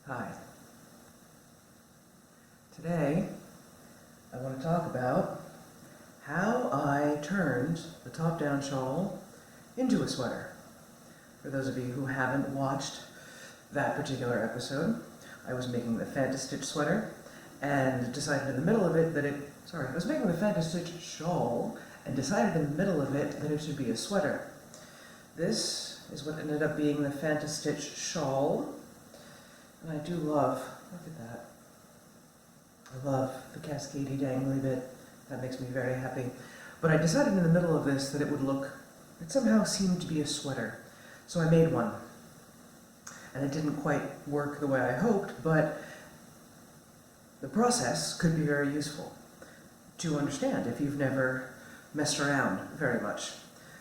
Hi. Today, I want to talk about how I turned the top-down shawl into a sweater. For those of you who haven't watched that particular episode, I was making the Fantastitch sweater and decided in the middle of it that I was making the Fantastitch shawl and decided in the middle of it that it should be a sweater. This is what ended up being the Fantastitch shawl. And I do love, look at that. I love the cascadey dangly bit. That makes me very happy. But I decided in the middle of this that it somehow seemed to be a sweater. So I made one. And it didn't quite work the way I hoped, but the process could be very useful to understand if you've never messed around very much.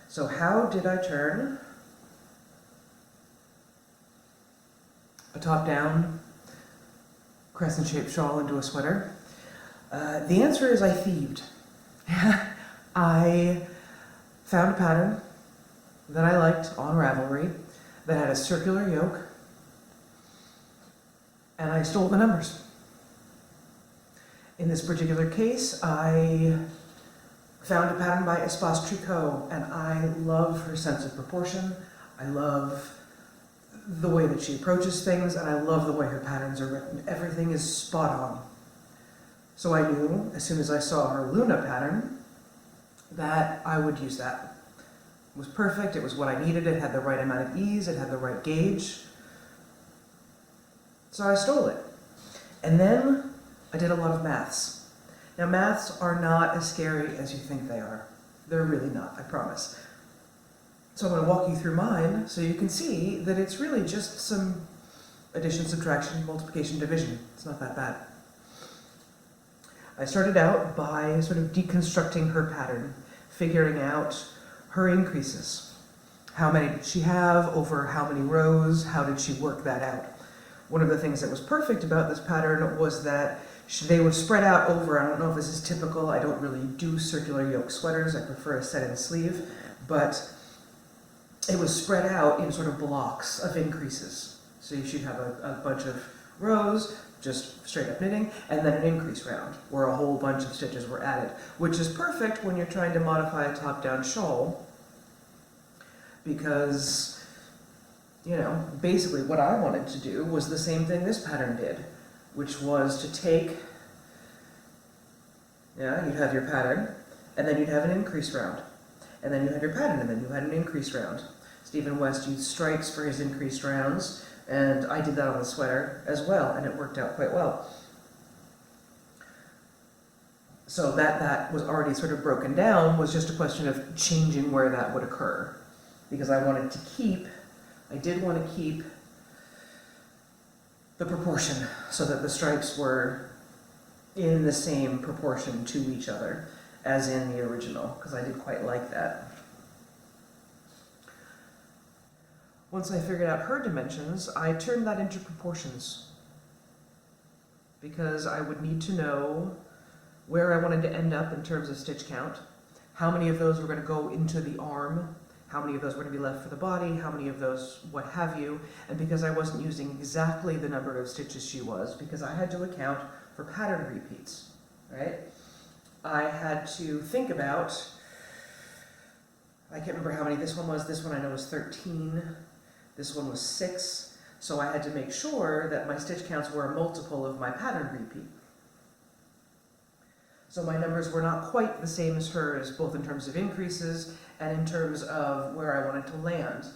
So how did I turn a top-down crescent-shaped shawl into a sweater? The answer is I thieved. I found a pattern that I liked on Ravelry that had a circular yoke, and I stole the numbers. In this particular case, I found a pattern by Espace Tricot, and I love her sense of proportion. I love the way that she approaches things, and I love the way her patterns are written. Everything is spot on. So I knew, as soon as I saw her Luna pattern, that I would use that. It was perfect, it was what I needed, it had the right amount of ease, it had the right gauge. So I stole it. And then I did a lot of maths. Now maths are not as scary as you think they are. They're really not, I promise. So I'm going to walk you through mine so you can see that it's really just some addition, subtraction, multiplication, division. It's not that bad. I started out by sort of deconstructing her pattern, figuring out her increases. How many did she have over how many rows? How did she work that out? One of the things that was perfect about this pattern was that they were spread out over, I don't know if this is typical, I don't really do circular yoke sweaters, I prefer a set-in sleeve, but it was spread out in sort of blocks of increases. So you should have a bunch of rows, just straight up knitting, and then an increase round, where a whole bunch of stitches were added, which is perfect when you're trying to modify a top-down shawl, because, you know, basically what I wanted to do was the same thing this pattern did, which was to take, you'd have your pattern, and then you'd have an increase round. And then you had your pattern, and then you had an increase round. Stephen West used stripes for his increased rounds, and I did that on the sweater as well, and it worked out quite well. So that was already sort of broken down, was just a question of changing where that would occur. Because I did want to keep the proportion so that the stripes were in the same proportion to each other as in the original, because I did quite like that. Once I figured out her dimensions, I turned that into proportions, because I would need to know where I wanted to end up in terms of stitch count, how many of those were going to go into the arm, how many of those were going to be left for the body, how many of those what have you, and because I wasn't using exactly the number of stitches she was, because I had to account for pattern repeats, right? I had to think about, I can't remember how many this one I know was 13, this one was 6, so I had to make sure that my stitch counts were a multiple of my pattern repeat. So my numbers were not quite the same as hers, both in terms of increases and in terms of where I wanted to land.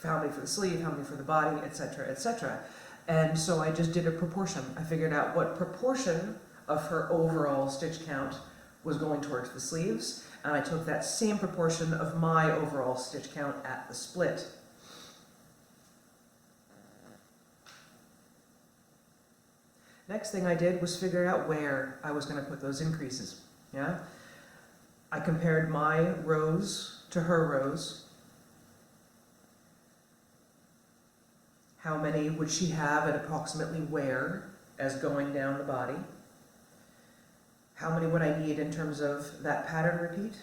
How many for the sleeve, how many for the body, etc., etc. And so I just did a proportion. I figured out what proportion of her overall stitch count was going towards the sleeves, and I took that same proportion of my overall stitch count at the split. Next thing I did was figure out where I was going to put those increases. Yeah? I compared my rows to her rows. How many would she have at approximately where as going down the body? How many would I need in terms of that pattern repeat?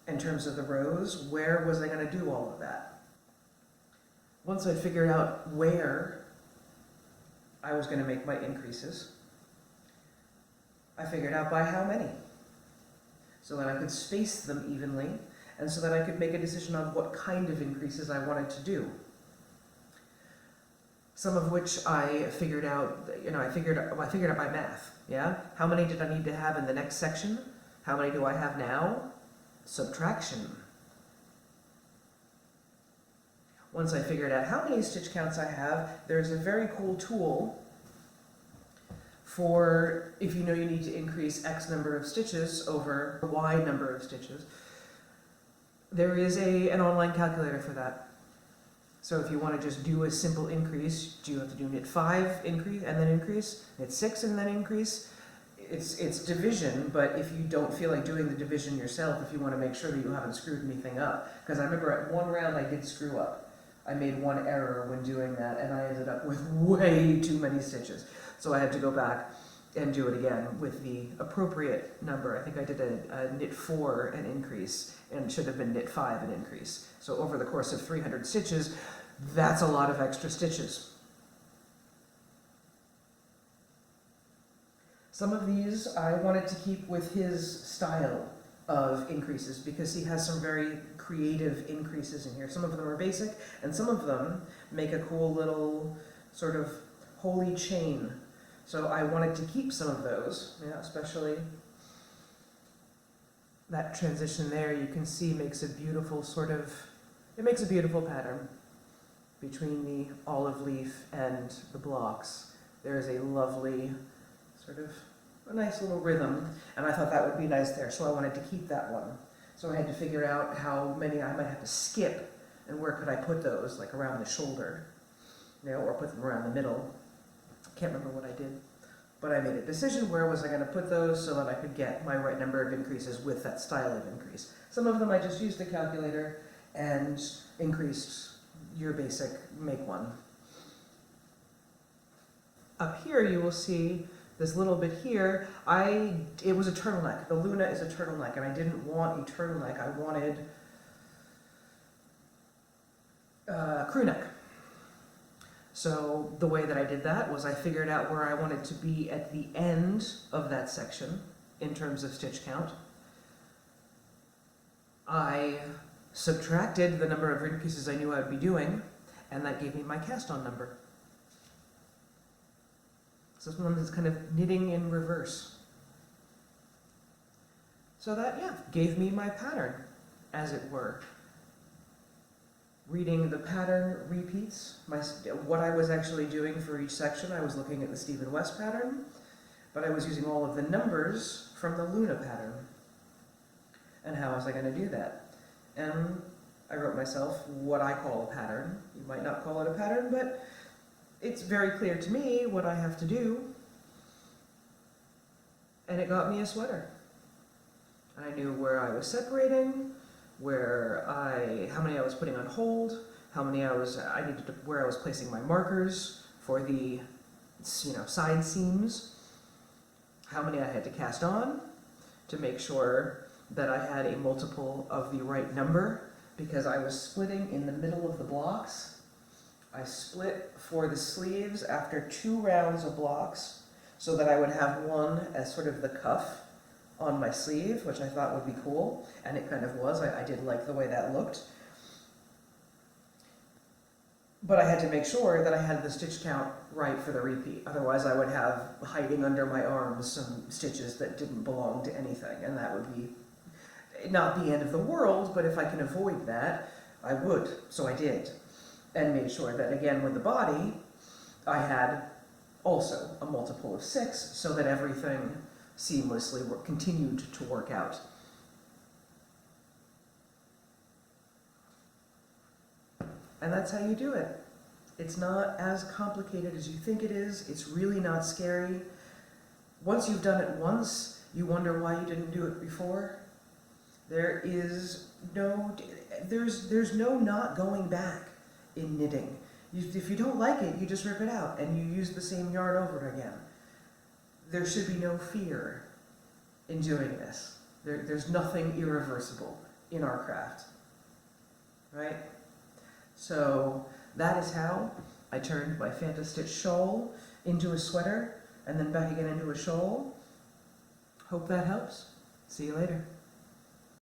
In terms of the rows, where was I going to do all of that? Once I figured out where I was going to make my increases. I figured out by how many, so that I could space them evenly, and so that I could make a decision on what kind of increases I wanted to do. Some of which I figured out, I figured out by math, yeah? How many did I need to have in the next section? How many do I have now? Subtraction. Once I figured out how many stitch counts I have, there's a very cool tool for if you know you need to increase X number of stitches over Y number of stitches. There is an online calculator for that. So if you want to just do a simple increase, do you have to do knit 5 increase and then increase, knit 6 and then increase? It's division, but if you don't feel like doing the division yourself, if you want to make sure that you haven't screwed anything up, because I remember at one round I did screw up. I made one error when doing that, and I ended up with way too many stitches. So I had to go back and do it again with the appropriate number. I think I did a knit 4 an increase, and it should have been knit 5 an increase. So over the course of 300 stitches, that's a lot of extra stitches. Some of these I wanted to keep with his style of increases because he has some very creative increases in here. Some of them are basic, and some of them make a cool little sort of holy chain. So I wanted to keep some of those, yeah, especially that transition there you can see makes a beautiful it makes a beautiful pattern between the olive leaf and the blocks. There is a lovely a nice little rhythm, and I thought that would be nice there, so I wanted to keep that one. So I had to figure out how many I might have to skip, and where could I put those, like around the shoulder, or put them around the middle. Can't remember what I did, but I made a decision where was I going to put those so that I could get my right number of increases with that style of increase. Some of them I just used the calculator and increased your basic make one. Up here you will see this little bit here, it was a turtleneck. The Luna is a turtleneck, and I didn't want a turtleneck. I wanted a crew neck. So the way that I did that was I figured out where I wanted to be at the end of that section in terms of stitch count. I subtracted the number of increases I knew I would be doing, and that gave me my cast-on number. So sometimes it's kind of knitting in reverse. So that, gave me my pattern, as it were. Reading the pattern repeats, what I was actually doing for each section, I was looking at the Stephen West pattern, but I was using all of the numbers from the Luna pattern. And how was I going to do that? And I wrote myself what I call a pattern. You might not call it a pattern, but it's very clear to me what I have to do, and it got me a sweater. I knew where I was separating, how many I was putting on hold, where I was placing my markers for the, side seams, how many I had to cast on to make sure that I had a multiple of the right number, because I was splitting in the middle of the blocks. I split for the sleeves after 2 rounds of blocks so that I would have one as sort of the cuff on my sleeve, which I thought would be cool, and it kind of was. I did like the way that looked. But I had to make sure that I had the stitch count right for the repeat. Otherwise I would have hiding under my arms some stitches that didn't belong to anything, and that would be not the end of the world, but if I can avoid that, I would. So I did. And made sure that, again, with the body, I had also a multiple of 6, so that everything seamlessly continued to work out. And that's how you do it. It's not as complicated as you think it is. It's really not scary. Once you've done it once, you wonder why you didn't do it before. There's no not going back in knitting. If you don't like it, you just rip it out and you use the same yarn over again. There should be no fear in doing this. There's nothing irreversible in our craft, right? So that is how I turned my Fantastitch shawl into a sweater, and then back again into a shawl. Hope that helps. See you later.